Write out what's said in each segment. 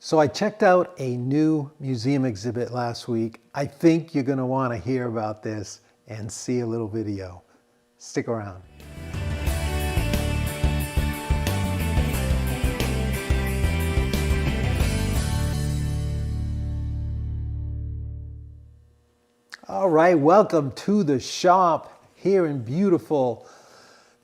So I checked out a new museum exhibit last week. I think you're going to want to hear about this and see a little video. Stick around. All right, welcome to the shop here in beautiful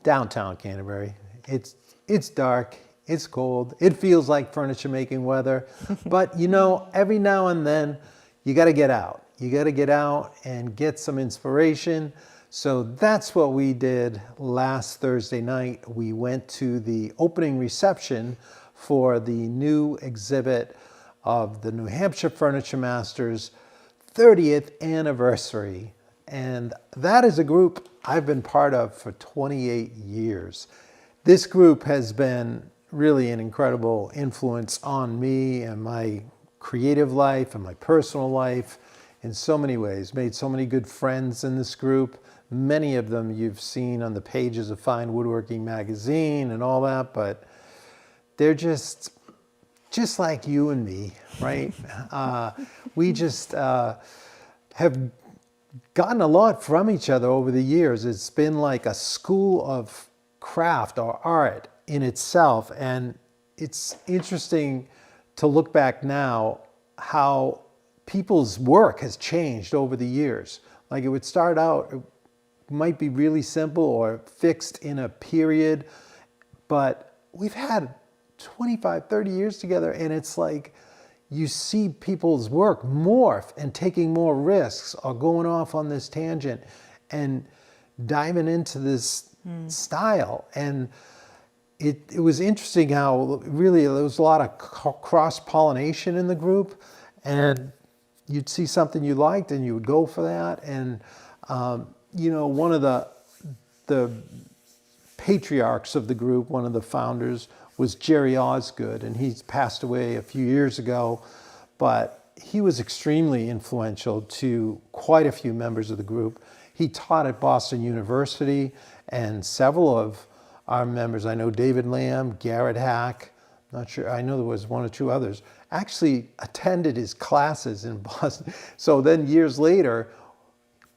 downtown Canterbury. It's dark. It's cold. It feels like furniture making weather. But you know, every now and then you got to get out. You got to get out and get some inspiration. So that's what we did last Thursday night. We went to the opening reception for the new exhibit of the New Hampshire Furniture Masters 30th anniversary. And that is a group I've been part of for 28 years. This group has been really an incredible influence on me and my creative life and my personal life in so many ways. Made so many good friends in this group. Many of them you've seen on the pages of Fine Woodworking magazine and all that, but they're just like you and me, right? We just have gotten a lot from each other over the years. It's been like a school of craft or art in itself, and it's interesting to look back now how people's work has changed over the years. Like it would start out, it might be really simple or fixed in a period, but we've had 25, 30 years together, and it's like you see people's work morph and taking more risks or going off on this tangent and diving into this style. And it was interesting how really there was a lot of cross-pollination in the group, and you'd see something you liked and you would go for that. And you know, one of the patriarchs of the group, one of the founders, was Jerry Osgood, and he's passed away a few years ago, but he was extremely influential to quite a few members of the group. He taught at Boston University, and several of our members, I know David Lamb, Garrett Hack, not sure, I know there was one or two others, actually attended his classes in Boston. So then years later,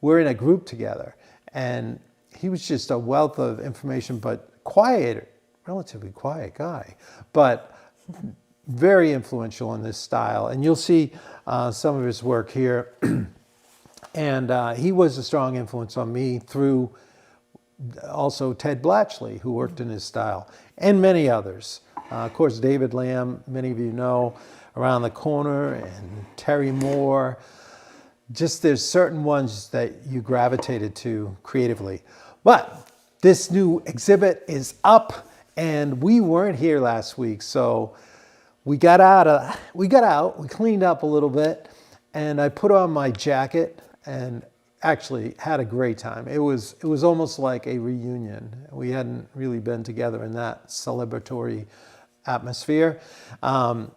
we're in a group together, and he was just a wealth of information, but quiet, relatively quiet guy, but very influential in this style. And you'll see some of his work here. And he was a strong influence on me through also Ted Blatchley, who worked in his style, and many others. Of course, David Lamb, many of you know, around the corner, and Terry Moore. Just there's certain ones that you gravitated to creatively. But this new exhibit is up, and we weren't here last week, so we got out, we cleaned up a little bit, and I put on my jacket and actually had a great time. It was almost like a reunion. We hadn't really been together in that celebratory atmosphere.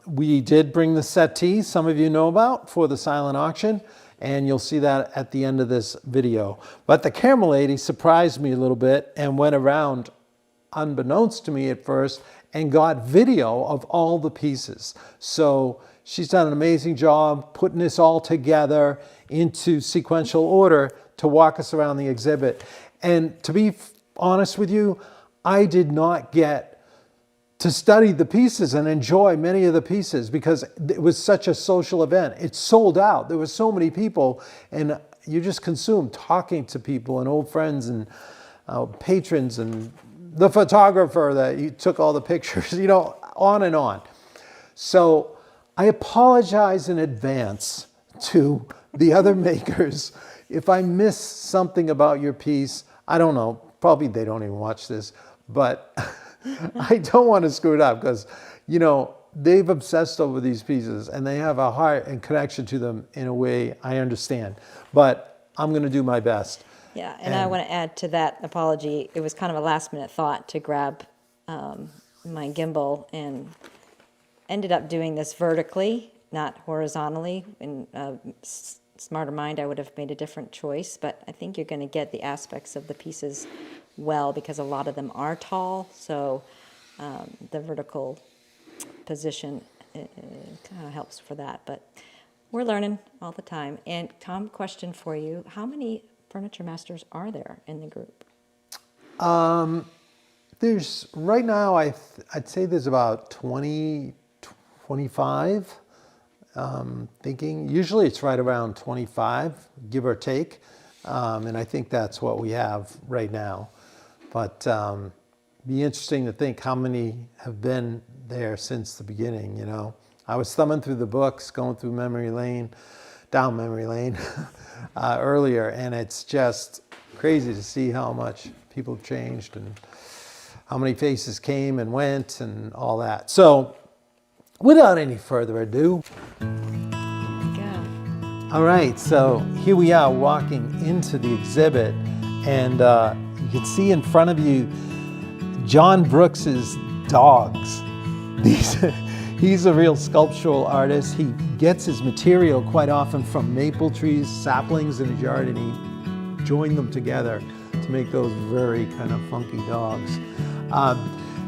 We did bring the settee, some of you know about, for the silent auction, and you'll see that at the end of this video. But the camera lady surprised me a little bit and went around, unbeknownst to me at first, and got video of all the pieces. So she's done an amazing job putting this all together into sequential order to walk us around the exhibit. And to be honest with you, I did not get to study the pieces and enjoy many of the pieces because it was such a social event. It sold out. There were so many people, and you just consumed talking to people and old friends and patrons and the photographer that you took all the pictures, you know, on and on. So I apologize in advance to the other makers if I miss something about your piece. I don't know, probably they don't even watch this, but I don't want to screw it up because, you know, they've obsessed over these pieces and they have a heart and connection to them in a way I understand, but I'm going to do my best. Yeah, and I want to add to that apology. It was kind of a last-minute thought to grab my gimbal, and ended up doing this vertically, not horizontally. In a smarter mind, I would have made a different choice, but I think you're going to get the aspects of the pieces well because a lot of them are tall, so the vertical position it kind of helps for that. But we're learning all the time. And Tom, question for you: how many furniture masters are there in the group? There's right now, I'd say there's about 20, 25. Thinking usually it's right around 25, give or take, and I think that's what we have right now. But be interesting to think how many have been there since the beginning. You know, I was thumbing through the books, going through down memory lane earlier, and it's just crazy to see how much people have changed and how many faces came and went and all that. So without any further ado, all right, so here we are walking into the exhibit, and you can see in front of you John Brooks's dogs. He's a real sculptural artist. He gets his material quite often from maple trees, saplings in his yard, and he joined them together to make those very kind of funky dogs.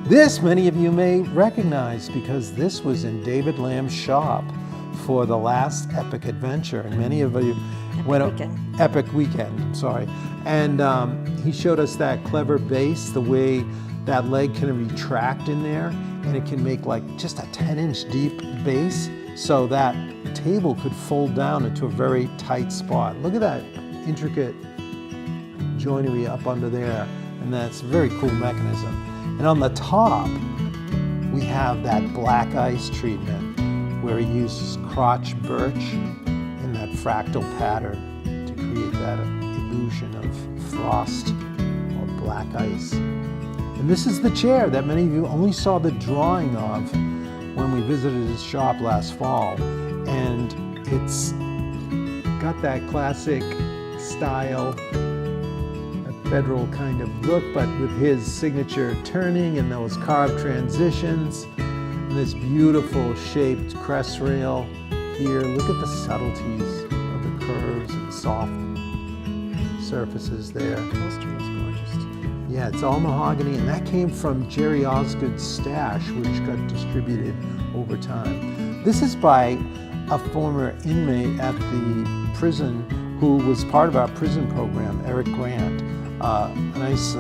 This many of you may recognize because this was in David Lamb's shop for the last Epic Adventure, and many of you Epic Weekend, I'm sorry. And he showed us that clever base, the way that leg can retract in there, and it can make like just a 10-inch deep base, so that table could fold down into a very tight spot. Look at that intricate joinery up under there, and that's a very cool mechanism. And on the top, we have that black ice treatment, where he uses crotch birch in that fractal pattern to create that illusion of frost or black ice. And this is the chair that many of you only saw the drawing of when we visited his shop last fall. And it's got that classic style, a federal kind of look, but with his signature turning and those carved transitions. This beautiful shaped crest rail here. Look at the subtleties of the curves and soft surfaces there. Upholstery is gorgeous too. Yeah, it's all mahogany, and that came from Jerry Osgood's stash, which got distributed over time. This is by a former inmate at the prison who was part of our prison program, Eric Grant. A nice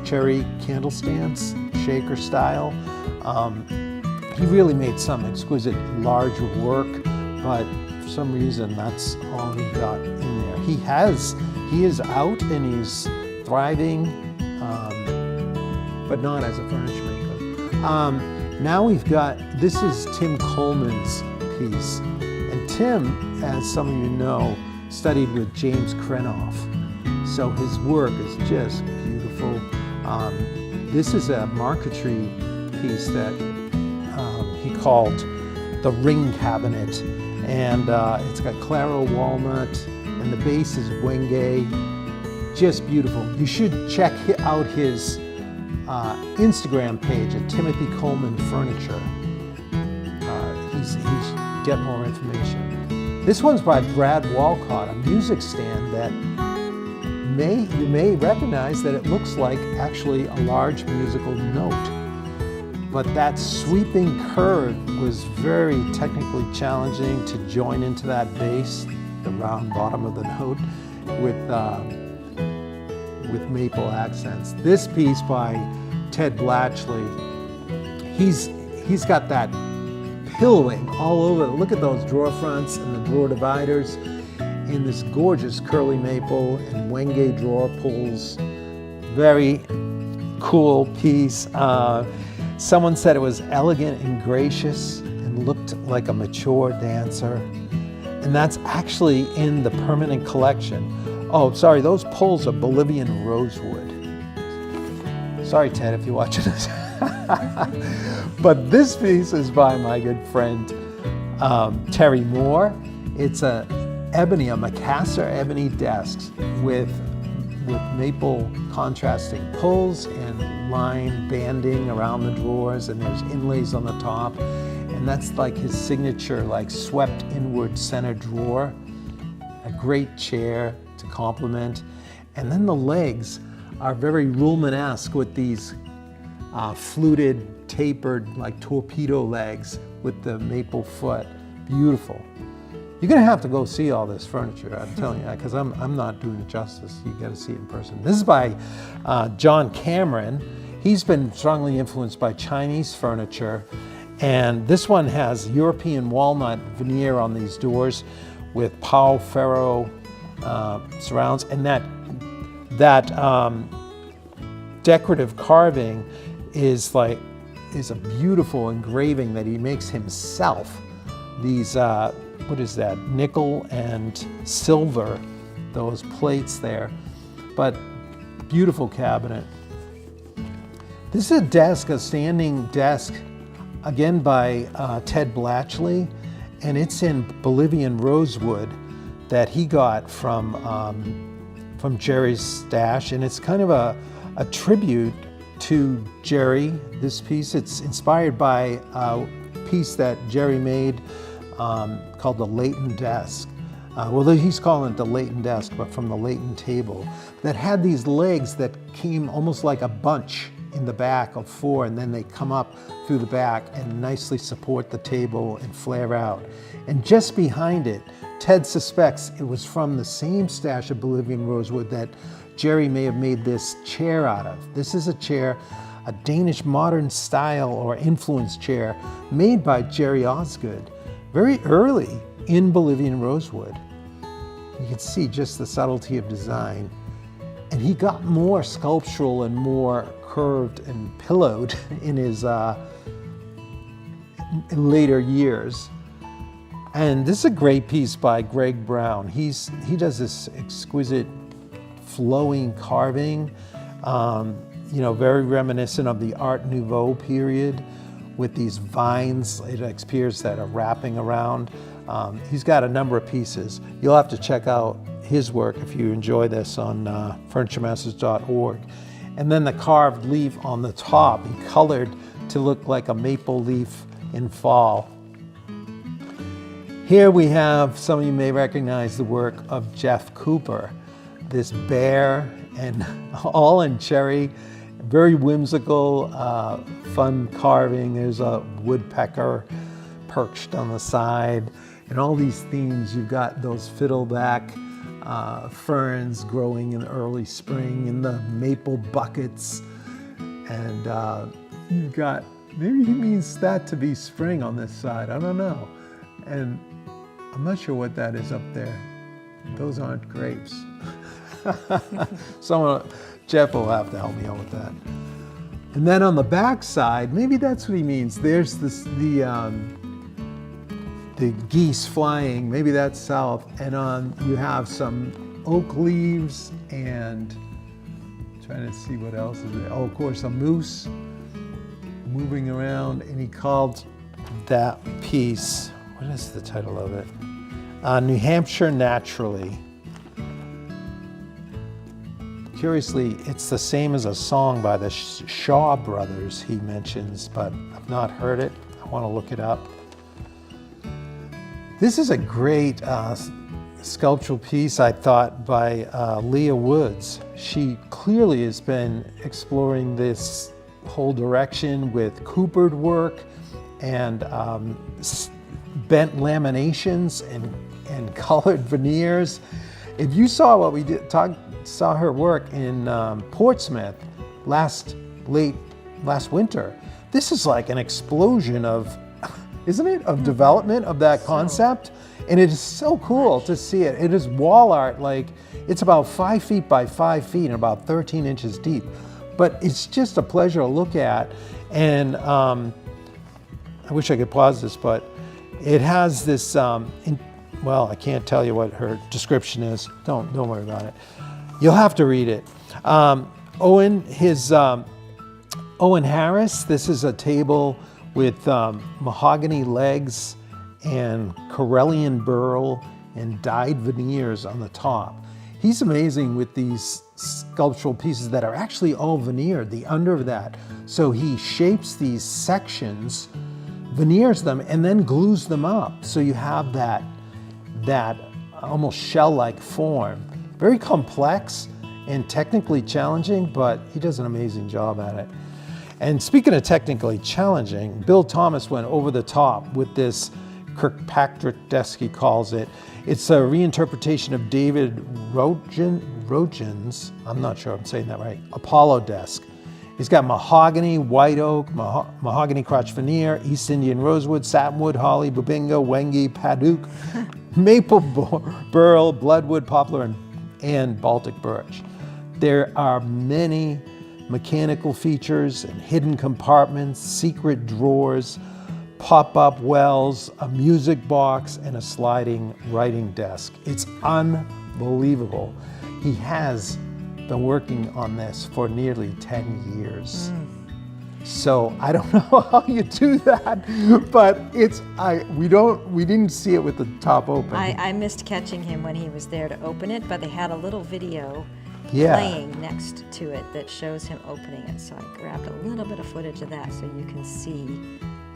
cherry candle stands, shaker style. He really made some exquisite large work, but for some reason that's all he got in there. He is out and he's thriving, but not as a furniture maker. Now we've got, this is Tim Coleman's piece, and Tim, as some of you know, studied with James Krenoff, so his work is just beautiful. This is a marquetry piece that he called the Ring Cabinet, and it's got Claro walnut, and the base is wenge. Just beautiful. You should check out his Instagram page at Timothy Coleman Furniture. He's get more information. This one's by Brad Walcott, a music stand that you may recognize that it looks like actually a large musical note. But that sweeping curve was very technically challenging to join into that base, the round bottom of the note, with maple accents. This piece by Ted Blatchley, he's got that pillowing all over. Look at those drawer fronts and the drawer dividers in this gorgeous curly maple and wenge drawer pulls. Very cool piece. Someone said it was elegant and gracious and looked like a mature dancer. And that's actually in the permanent collection. Oh, sorry, those pulls are Bolivian rosewood. Sorry, Ted, if you're watching this. But this piece is by my good friend Terry Moore. It's a Macassar ebony desk with maple contrasting pulls and line banding around the drawers, and there's inlays on the top, and that's like his signature, like swept inward center drawer. A great chair to complement, and then the legs are very Ruhlman-esque with these fluted tapered like torpedo legs with the maple foot. Beautiful. You're gonna have to go see all this furniture, I'm telling you, because I'm not doing it justice. You gotta see it in person. This is by John Cameron. He's been strongly influenced by Chinese furniture, and this one has European walnut veneer on these doors with Pau Ferro surrounds, and that decorative carving is a beautiful engraving that he makes himself. These what is that, nickel and silver, those plates there, but beautiful cabinet. This is a desk, a standing desk, again by Ted Blatchley, and it's in Bolivian rosewood that he got from Jerry's stash, and it's kind of a tribute to Jerry, this piece. It's inspired by a piece that Jerry made called the Leighton desk. Well, he's calling it the Leighton desk, but from the Leighton table, that had these legs that came almost like a bunch in the back of 4, and then they come up through the back and nicely support the table and flare out. And just behind it, Ted suspects it was from the same stash of Bolivian rosewood that Jerry may have made this chair out of. This is a chair, a Danish modern style or influence chair made by Jerry Osgood very early in Bolivian rosewood. You can see just the subtlety of design. And he got more sculptural and more curved and pillowed in his later years. And this is a great piece by Greg Brown. He does this exquisite flowing carving, very reminiscent of the Art Nouveau period, with these vines, it appears, that are wrapping around. He's got a number of pieces. You'll have to check out his work if you enjoy this on FurnitureMasters.org. And then the carved leaf on the top, he colored to look like a maple leaf in fall. Here we have, some of you may recognize the work of Jeff Cooper, this bear, and all in cherry, very whimsical, fun carving. There's a woodpecker perched on the side, and all these themes. You've got those fiddleback ferns growing in early spring in the maple buckets, and you've got, maybe he means that to be spring on this side, I don't know. And I'm not sure what that is up there. Those aren't grapes. Jeff will have to help me out with that. And then on the back side, maybe that's what he means. There's the geese flying, maybe that's south. And you have some oak leaves, and I'm trying to see what else is there. Oh, of course, a moose moving around. And he called that piece, what is the title of it? New Hampshire Naturally. Curiously, it's the same as a song by the Shaw Brothers he mentions, but I've not heard it. I want to look it up. This is a great sculptural piece, I thought, by Leah Woods. She clearly has been exploring this whole direction with coopered work and bent laminations and colored veneers. If you saw what we did, saw her work in Portsmouth last winter, this is like an explosion of, isn't it, of development of that concept? And it is so cool to see it. It is wall art, like it's about 5 feet by 5 feet and about 13 inches deep. But it's just a pleasure to look at. And I wish I could pause this, but it has this, well, I can't tell you what her description is. Don't worry about it. You'll have to read it. Owen Harris, this is a table with mahogany legs and Corellian burl and dyed veneers on the top. He's amazing with these sculptural pieces that are actually all veneered, the under of that. So he shapes these sections, veneers them, and then glues them up. So you have that almost shell-like form. Very complex and technically challenging, but he does an amazing job at it. And speaking of technically challenging, Bill Thomas went over the top with this Kirkpatrick desk, he calls it. It's a reinterpretation of David Rogen's, I'm not sure I'm saying that right, Apollo desk. He's got mahogany, white oak, mahogany crotch veneer, East Indian rosewood, satinwood, holly, bubinga, wengi, paduk, maple burl, bloodwood, poplar, and Baltic birch. There are many mechanical features and hidden compartments, secret drawers, pop-up wells, a music box, and a sliding writing desk. It's unbelievable. He has been working on this for nearly 10 years. So I don't know how you do that, but we didn't see it with the top open. I missed catching him when he was there to open it, but they had a little video Yeah. playing next to it that shows him opening it. So I grabbed a little bit of footage of that so you can see.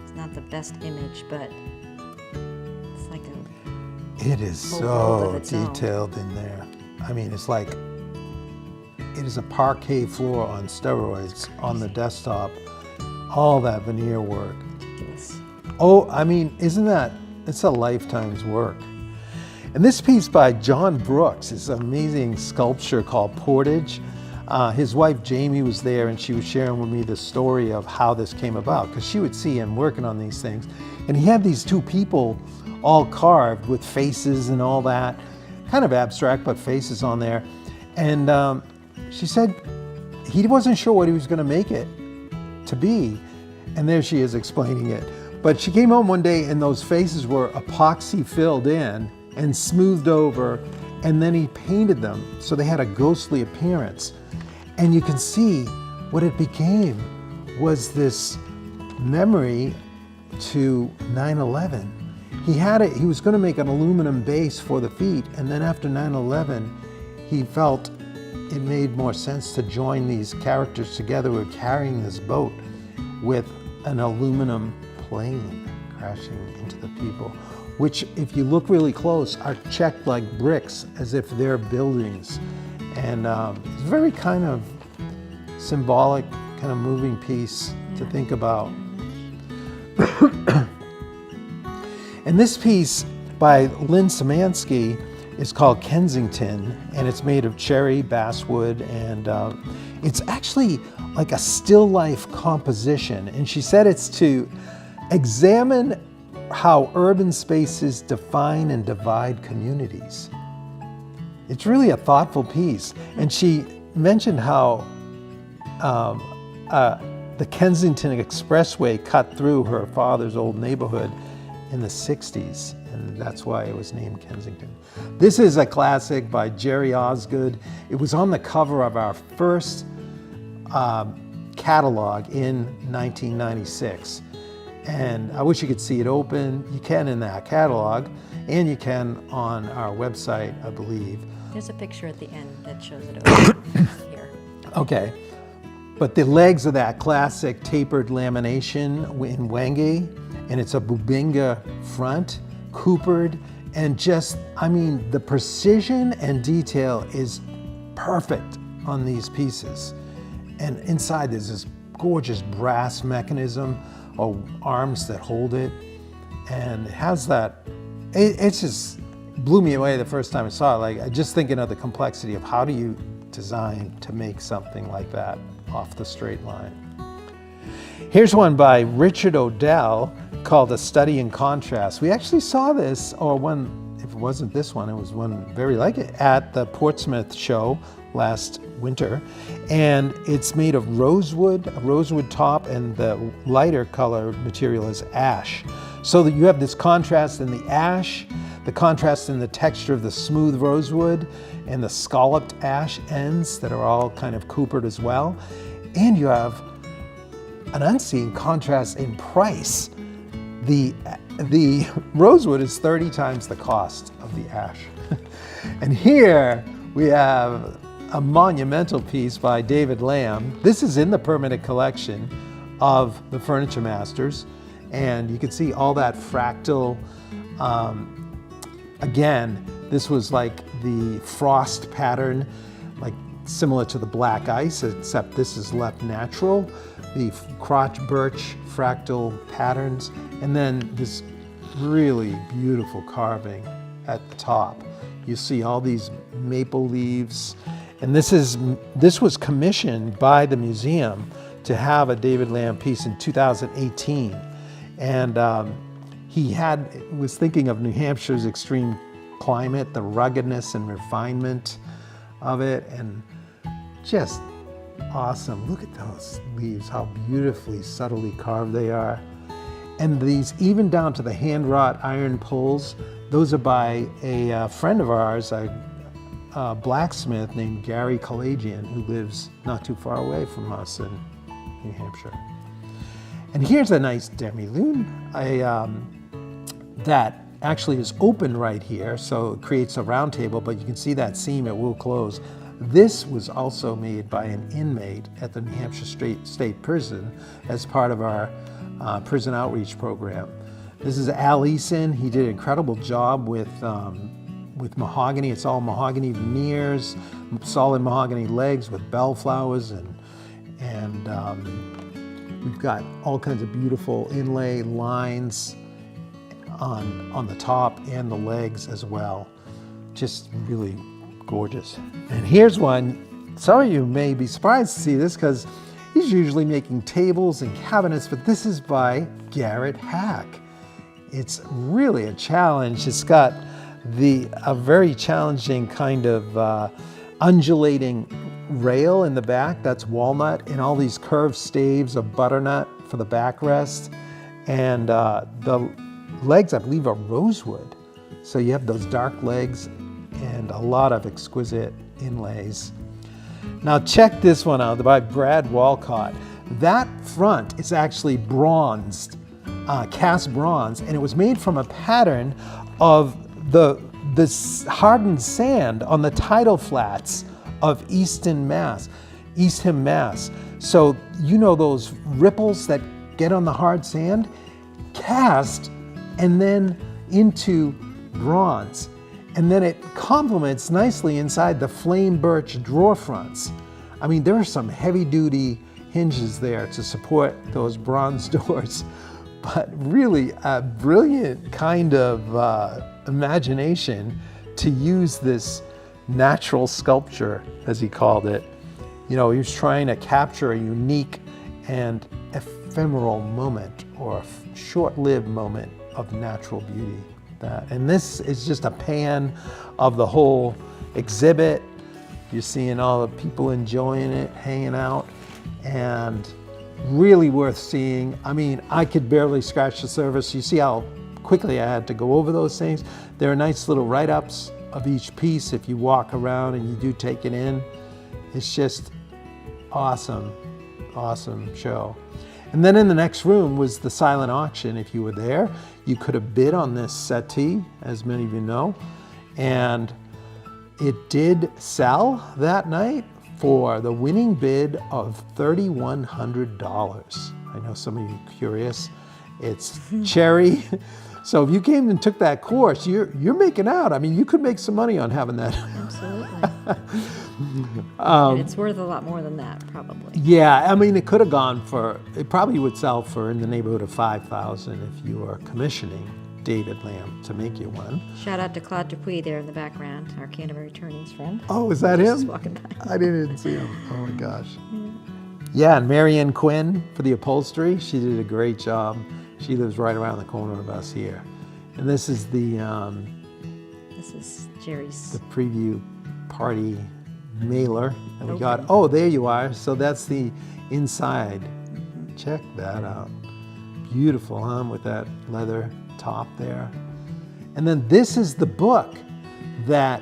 It's not the best image, but it's like It is whole world so of its own. detailed in there. I mean, it's like, it is a parquet floor on steroids on the desktop. All that veneer work. ridiculous. Oh, I mean, it's a lifetime's work. And this piece by John Brooks is an amazing sculpture called Portage. His wife Jamie was there, and she was sharing with me the story of how this came about, because she would see him working on these things. And he had these two people all carved with faces and all that, kind of abstract, but faces on there. And she said he wasn't sure what he was going to make it to be. And there she is explaining it. But she came home one day and those faces were epoxy filled in and smoothed over, and then he painted them so they had a ghostly appearance. And you can see what it became was this memory to 9/11. He was going to make an aluminum base for the feet, and then after 9/11, he felt it made more sense to join these characters together who were carrying this boat with an aluminum plane crashing into the people, which, if you look really close, are checked like bricks as if they're buildings. And it's a very kind of symbolic, kind of moving piece to think about. And this piece by Lynn Szymanski is called Kensington, and it's made of cherry, basswood, and it's actually like a still life composition. And she said it's to examine how urban spaces define and divide communities. It's really a thoughtful piece. And she mentioned how the Kensington Expressway cut through her father's old neighborhood in the 60s, and that's why it was named Kensington. This is a classic by Jerry Osgood. It was on the cover of our first catalog in 1996. And I wish you could see it open. You can in that catalog, and you can on our website, I believe. There's a picture at the end that shows it open here. Okay. But the legs of that classic tapered lamination in Wenge, and it's a Bubinga front, coopered, and just, I mean, the precision and detail is perfect on these pieces. And inside there's this gorgeous brass mechanism or arms that hold it. And it has that, it just blew me away the first time I saw it. Like, just thinking of the complexity of how do you design to make something like that off the straight line. Here's one by Richard Odell called A Study in Contrast. We actually saw this, or one, if it wasn't this one, it was one very like it, at the Portsmouth show last winter. And it's made of rosewood, a rosewood top, and the lighter color material is ash. So that you have this contrast in the ash, the contrast in the texture of the smooth rosewood, and the scalloped ash ends that are all kind of coopered as well. And you have an unseen contrast in price. The rosewood is 30 times the cost of the ash. And here we have a monumental piece by David Lamb. This is in the permanent collection of the Furniture Masters. And you can see all that fractal. Again, this was like the frost pattern, like similar to the black ice, except this is left natural. The crotch birch fractal patterns, and then this really beautiful carving at the top. You see all these maple leaves, and this was commissioned by the museum to have a David Lamb piece in 2018, and he was thinking of New Hampshire's extreme climate, the ruggedness and refinement of it, and just awesome. Look at those leaves, how beautifully, subtly carved they are. And these, even down to the hand-wrought iron pulls, those are by a friend of ours, a blacksmith named Gary Kalajian, who lives not too far away from us in New Hampshire. And here's a nice demi-lune that actually is open right here, so it creates a round table, but you can see that seam, it will close. This was also made by an inmate at the New Hampshire State Prison as part of our prison outreach program. This is Al Eason. He did an incredible job with mahogany. It's all mahogany veneers, solid mahogany legs with bellflowers, and we've got all kinds of beautiful inlay lines on the top and the legs as well. Just really gorgeous. And here's one, some of you may be surprised to see this because he's usually making tables and cabinets, but this is by Garrett Hack. It's really a challenge. It's got a very challenging kind of undulating rail in the back, that's walnut, and all these curved staves of butternut for the backrest. And the legs, I believe, are rosewood. So you have those dark legs and a lot of exquisite inlays. Now check this one out by Brad Walcott. That front is actually bronzed, cast bronze, and it was made from a pattern of the hardened sand on the tidal flats of Eastham, Mass. So you know those ripples that get on the hard sand? Cast and then into bronze. And then it complements nicely inside the flame birch drawer fronts. I mean, there are some heavy duty hinges there to support those bronze doors, but really a brilliant kind of imagination to use this natural sculpture, as he called it. You know, he was trying to capture a unique and ephemeral moment, or a short-lived moment of natural beauty. And this is just a pan of the whole exhibit. You're seeing all the people enjoying it, hanging out, and really worth seeing. I mean, I could barely scratch the surface. You see how quickly I had to go over those things. There are nice little write-ups of each piece if you walk around and you do take it in. It's just awesome, awesome show. And then in the next room was the silent auction. If you were there, you could have bid on this settee, as many of you know. And it did sell that night for the winning bid of $3,100. I know some of you are curious. It's cherry. So if you came and took that course, you're making out. I mean, you could make some money on having that. Absolutely. And it's worth a lot more than that, probably. Yeah, I mean, it could have gone for, it probably would sell for in the neighborhood of $5,000 if you were commissioning David Lamb to make you one. Shout out to Claude Dupuis there in the background, our Canterbury Turnings friend. Oh, is that him? Just walking by. I didn't see him. Oh my gosh. Yeah, and Marianne Quinn for the upholstery. She did a great job. She lives right around the corner of us here. And this is the This is Jerry's. the preview party mailer that we got. Oh, there you are. So that's the inside. Check that out. Beautiful, huh? With that leather top there. And then this is the book that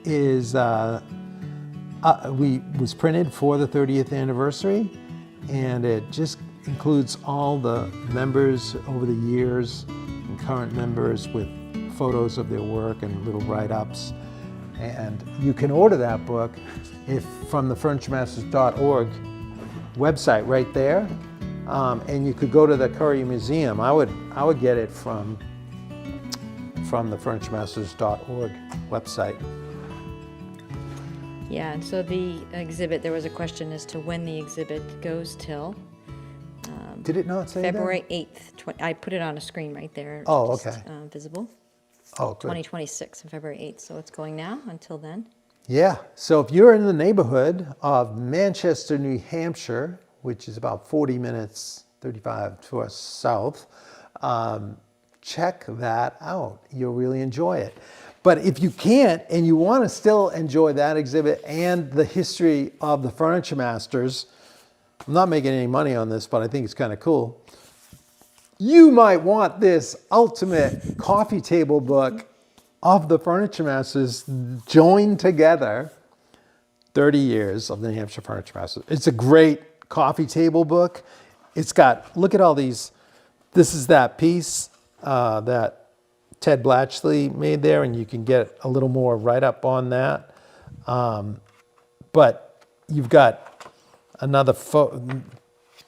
is was printed for the 30th anniversary, and it just includes all the members over the years and current members with photos of their work and little write-ups. And you can order that book from the FurnitureMasters.org website right there, and you could go to the Currier Museum. I would get it from the FurnitureMasters.org website. Yeah, and so the exhibit, there was a question as to when the exhibit goes till. Did it not say that? February 8th. I put it on a screen right there. Oh, just, okay. Visible. Oh, good. 2026 on February 8th. So it's going now until then. Yeah. So if you're in the neighborhood of Manchester, New Hampshire, which is about 40 minutes, 35 to us south, check that out. You'll really enjoy it. But if you can't and you want to still enjoy that exhibit and the history of the Furniture Masters, I'm not making any money on this, but I think it's kind of cool. You might want this ultimate coffee table book of the Furniture Masters joined together. 30 years of the New Hampshire Furniture Masters. It's a great coffee table book. It's got, look at all these. This is that piece that Ted Blatchley made there, and you can get a little more right up on that. But you've got another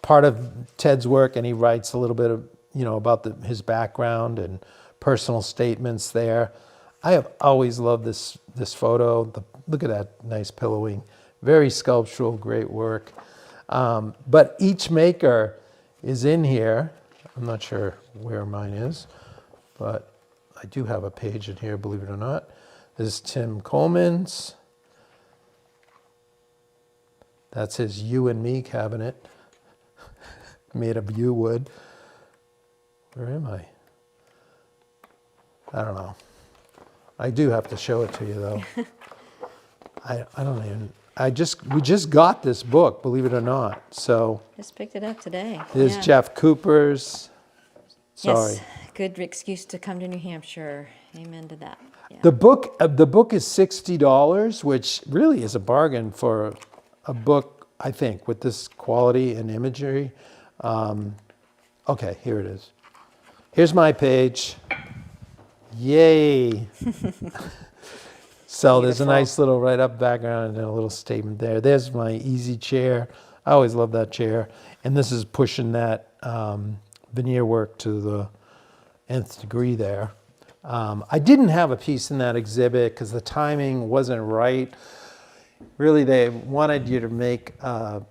part of Ted's work, and he writes a little bit of, about his background and personal statements there. I have always loved this photo. Look at that nice pillowing. Very sculptural, great work. But each maker is in here. I'm not sure where mine is, but I do have a page in here, believe it or not. This is Tim Coleman's. That's his You and Me cabinet, made of yew wood. Where am I? I don't know. I do have to show it to you though. I don't even, we just got this book, believe it or not. So Just picked it up today. there's Yeah. Jeff Cooper's. Sorry. Yes, good excuse to come to New Hampshire. Amen to that. Yeah. The book is $60, which really is a bargain for a book, I think, with this quality and imagery. Okay, here it is. Here's my page. Yay. So there's a nice little write-up background and a little statement there. There's my easy chair. I always love that chair. And this is pushing that veneer work to the nth degree there. I didn't have a piece in that exhibit because the timing wasn't right. Really, they wanted you to make a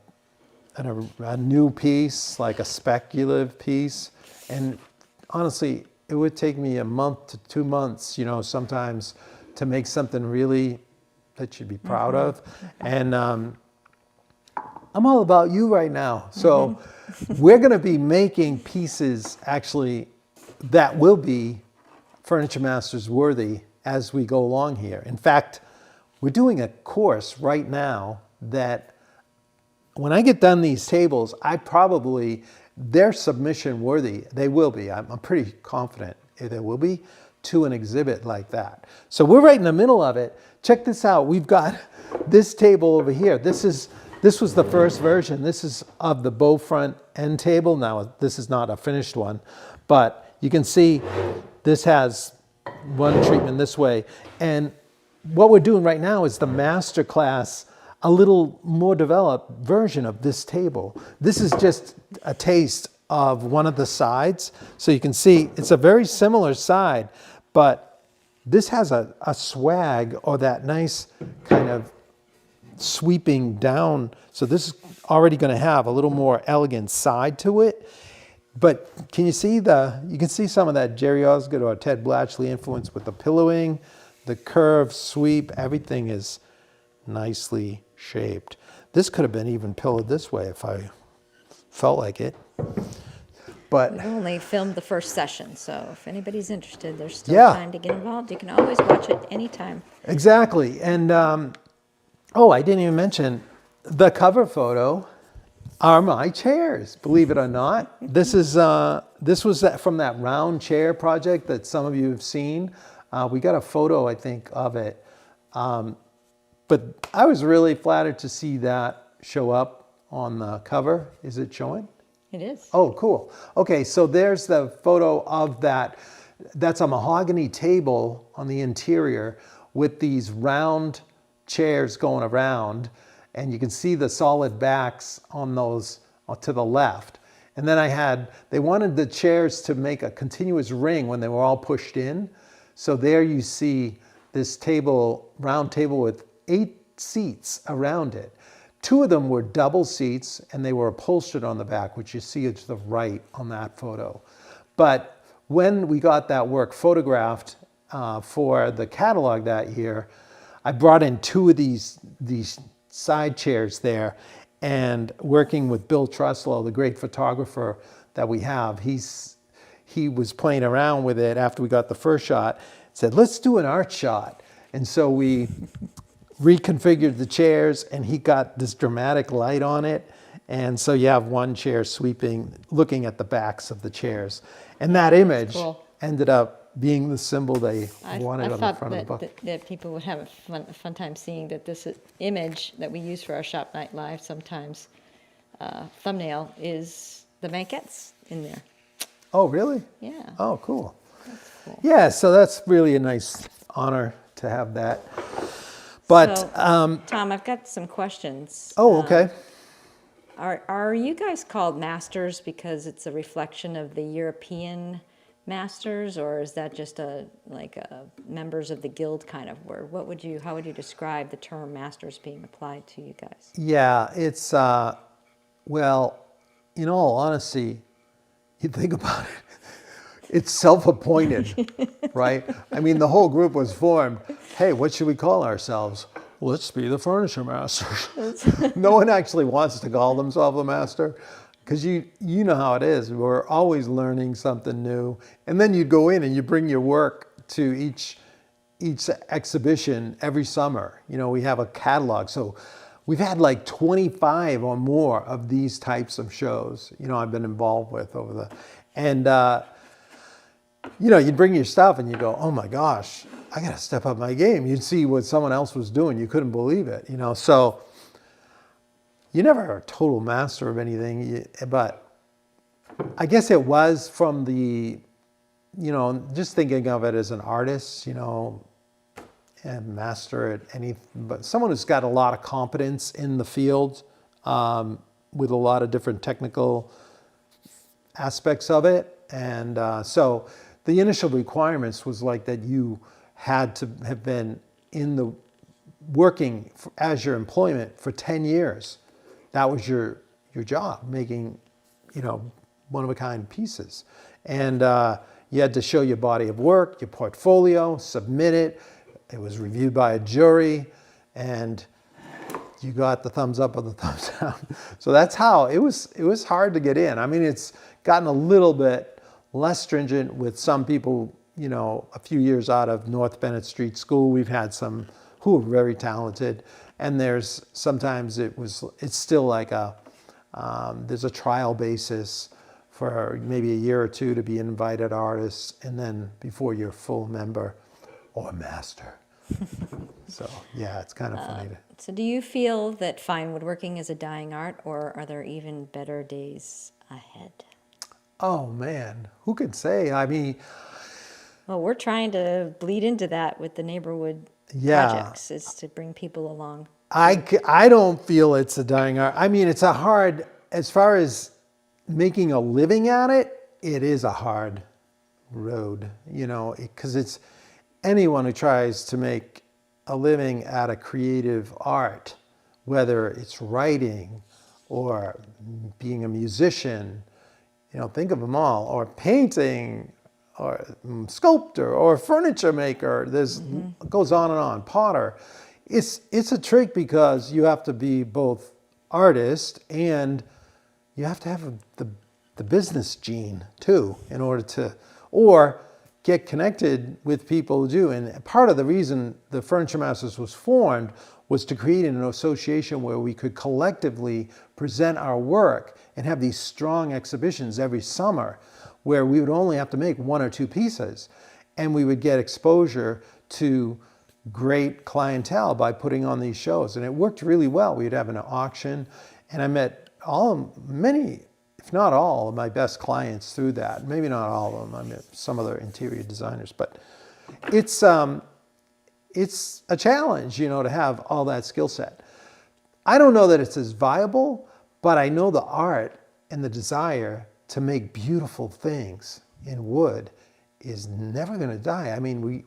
new piece, like a speculative piece. And honestly, it would take me a month to 2 months, sometimes to make something really that you'd be proud of. And I'm all about you right now. So we're going to be making pieces actually that will be Furniture Masters worthy as we go along here. In fact, we're doing a course right now that when I get done these tables, they're submission worthy. They will be. I'm pretty confident they will be to an exhibit like that. So we're right in the middle of it. Check this out. We've got this table over here. This was the first version. This is of the bow front end table. Now, this is not a finished one, but you can see this has one treatment this way. And what we're doing right now is the master class, a little more developed version of this table. This is just a taste of one of the sides. So you can see it's a very similar side, but this has a swag or that nice kind of sweeping down. So this is already going to have a little more elegant side to it. But can you see you can see some of that Jerry Osgood or Ted Blatchley influence with the pillowing, the curve, sweep, everything is nicely shaped. This could have been even pillowed this way if I felt like it. But We've only filmed the first session, so if anybody's interested, there's still Yeah. time to get involved. You can always watch it anytime. exactly. And I didn't even mention the cover photo are my chairs, believe it or not. This was from that round chair project that some of you have seen. We got a photo, I think, of it. But I was really flattered to see that show up on the cover. Is it showing? It is. Oh, cool. Okay, so there's the photo of that. That's a mahogany table on the interior with these round chairs going around. And you can see the solid backs on those to the left. And then they wanted the chairs to make a continuous ring when they were all pushed in. So there you see this table, round table with 8 seats around it. 2 of them were double seats, and they were upholstered on the back, which you see to the right on that photo. But when we got that work photographed for the catalog that year, I brought in 2 of these side chairs there, and working with Bill Truslow, the great photographer that we have, he was playing around with it after we got the first shot, said, let's do an art shot. And so we reconfigured the chairs, and he got this dramatic light on it. And so you have one chair sweeping, looking at the backs of the chairs. And that image ended up being the symbol they wanted on the front of the book. That people would have a fun time seeing that this image that we use for our Shop Night Live sometimes, thumbnail, is the banquettes in there. Oh, really? Yeah. Oh, cool. That's cool. Yeah, so that's really a nice honor to have that. But So, Tom, I've got some questions. oh, okay. Are you guys called masters because it's a reflection of the European masters, or is that just a members of the guild kind of word? How would you describe the term masters being applied to you guys? Yeah, it's well, in all honesty, you think about it, it's self-appointed, right? I mean, the whole group was formed. Hey, what should we call ourselves? Let's be the furniture masters. No one actually wants to call themselves a master, because you know how it is. We're always learning something new. And then you go in and you bring your work to each exhibition every summer. You know, we have a catalog. So we've had like 25 or more of these types of shows, you know, I've been involved with over the, and you know, you'd bring your stuff and you go, oh my gosh, I got to step up my game. You'd see what someone else was doing. You couldn't believe it, you know. So you never are a total master of anything, but I guess it was from the, you know, just thinking of it as an artist, you know, and master at anything, but someone who's got a lot of competence in the field with a lot of different technical aspects of it. And so the initial requirements was like that you had to have been in the working as your employment for 10 years. That was your job, making, you know, one-of-a-kind pieces. And you had to show your body of work, your portfolio, submit it. It was reviewed by a jury, and you got the thumbs up or the thumbs down. So that's how it was. It was hard to get in. I mean, it's gotten a little bit less stringent with some people. You know, a few years out of North Bennett Street School, we've had some who are very talented, and there's sometimes it's still like there's a trial basis for maybe a year or two to be an invited artist, and then before you're a full member or master. So yeah, it's kind of funny. So do you feel that fine woodworking is a dying art, or are there even better days ahead? Oh man, who could say? I mean, well, we're trying to bleed into that with the neighborhood yeah, projects, is to bring people along. I don't feel it's a dying art. I mean, it's a hard, as far as making a living at it, it is a hard road, you know, because it's anyone who tries to make a living at a creative art, whether it's writing or being a musician, you know, think of them all, or painting, or sculptor, or furniture maker. There's it goes on and on. Potter. It's a trick because you have to be both artist and you have to have the business gene too in order to, or get connected with people who do. And part of the reason the Furniture Masters was formed was to create an association where we could collectively present our work and have these strong exhibitions every summer where we would only have to make 1 or 2 pieces, and we would get exposure to great clientele by putting on these shows. And it worked really well. We'd have an auction, and I met many, if not all, of my best clients through that. Maybe not all of them. I met some other interior designers, but it's a challenge, you know, to have all that skill set. I don't know that it's as viable, but I know the art and the desire to make beautiful things in wood is never going to die. I mean,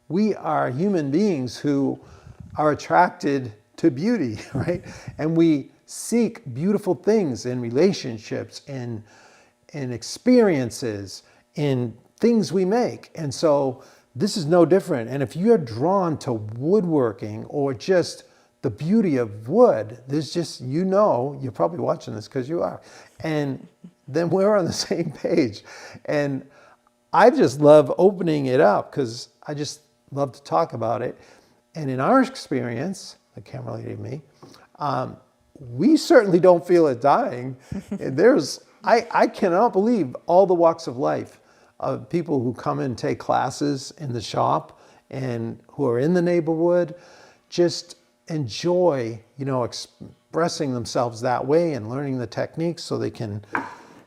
we are human beings who are attracted to beauty, right? And we seek beautiful things in relationships, in experiences, in things we make. And so this is no different. And if you're drawn to woodworking or just the beauty of wood, there's just, you're probably watching this because you are. And then we're on the same page. And I just love opening it up because I just love to talk about it. And in our experience, the camera lady and me, we certainly don't feel it dying. And I cannot believe all the walks of life of people who come and take classes in the shop and who are in the neighborhood just enjoy, expressing themselves that way and learning the techniques so they can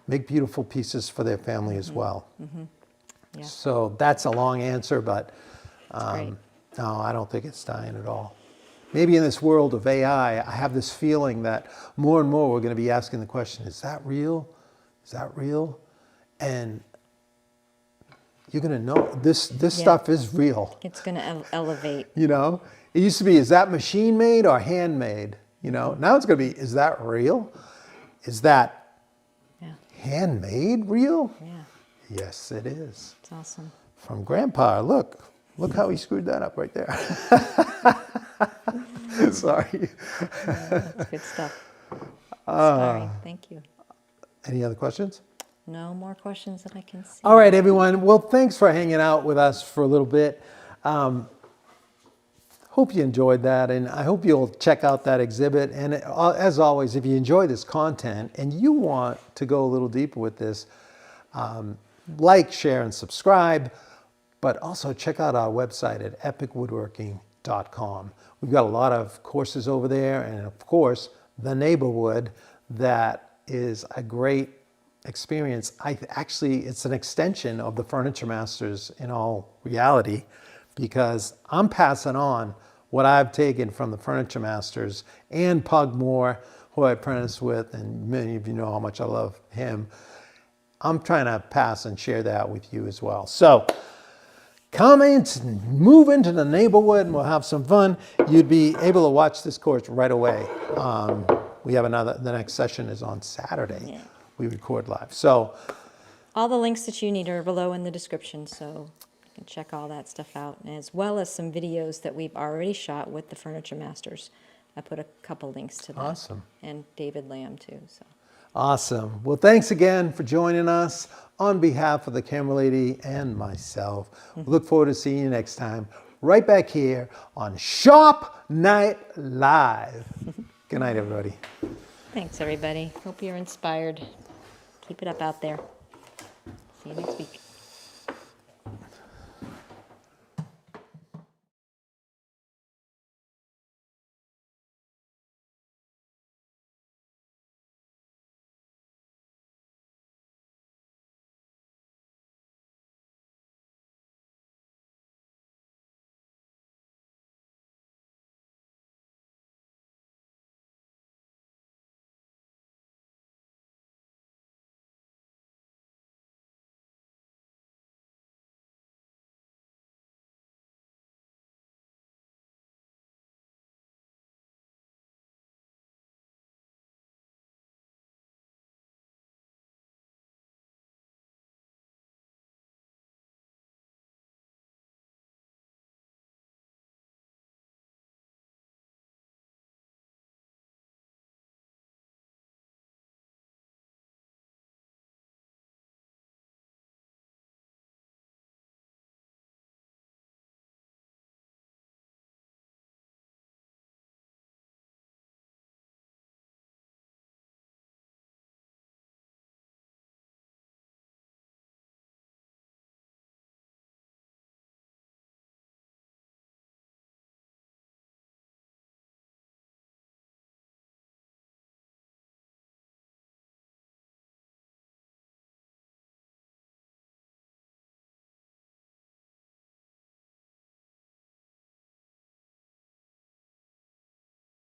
make beautiful pieces for their family as well. Yeah. So that's a long answer, but Great. no, I don't think it's dying at all. Maybe in this world of AI, I have this feeling that more and more we're going to be asking the question, is that real? Is that real? And you're going to know this stuff is real. It's going to elevate. It used to be, is that machine made or handmade? Now it's going to be, is that real? Is that handmade real? Yeah, Yes, it is. it's awesome. From Grandpa, look how he screwed that up right there. Sorry. That's good stuff. Sorry. Thank you. Any other questions? No more questions that I can see. All right, everyone. Well, thanks for hanging out with us for a little bit. Hope you enjoyed that, and I hope you'll check out that exhibit. And as always, if you enjoy this content and you want to go a little deeper with this, like, share, and subscribe. But also check out our website at epicwoodworking.com. We've got a lot of courses over there, and of course, the neighborhood that is a great experience. It's an extension of the Furniture Masters in all reality, because I'm passing on what I've taken from the Furniture Masters and Pug Moore, who I apprenticed with, and many of you know how much I love him. I'm trying to pass and share that with you as well. So come in, move into the neighborhood, and we'll have some fun. You'd be able to watch this course right away. We have the next session is on Saturday. Yeah. We record live. So All the links that you need are below in the description, so you can check all that stuff out, as well as some videos that we've already shot with the Furniture Masters. I put a couple links to that. Awesome. And David Lamb, too. So. awesome. Well, thanks again for joining us on behalf of the camera lady and myself. We look forward to seeing you next time, right back here on Shop Night Live. Good night, everybody. Thanks, everybody. Hope you're inspired. Keep it up out there. See you next week.